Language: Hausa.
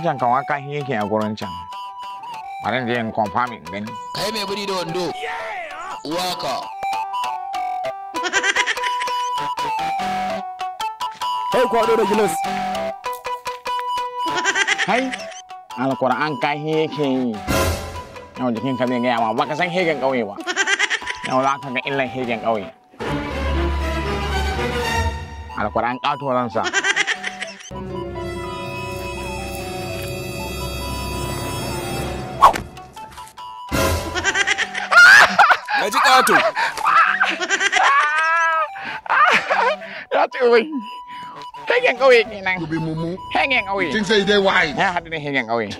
Jangan kau akan hilang yang aku rancang. Mana dia yang confirm ini? Hey, me beri dondo. Waka. Hey, kau ada jelas. Hai, kalau kau orang angkai hilang, yang jadi kami yang awak, maka saya hilang kau ini, yang orang akan hilang hilang kau ini. Kalau kau orang kau tu orang sah. Magic auto. Ya cuy. Hilang kau ini nang. Kubi mumu. Hilang kau ini. Chính say day why. Ya hati ni hilang kau ini.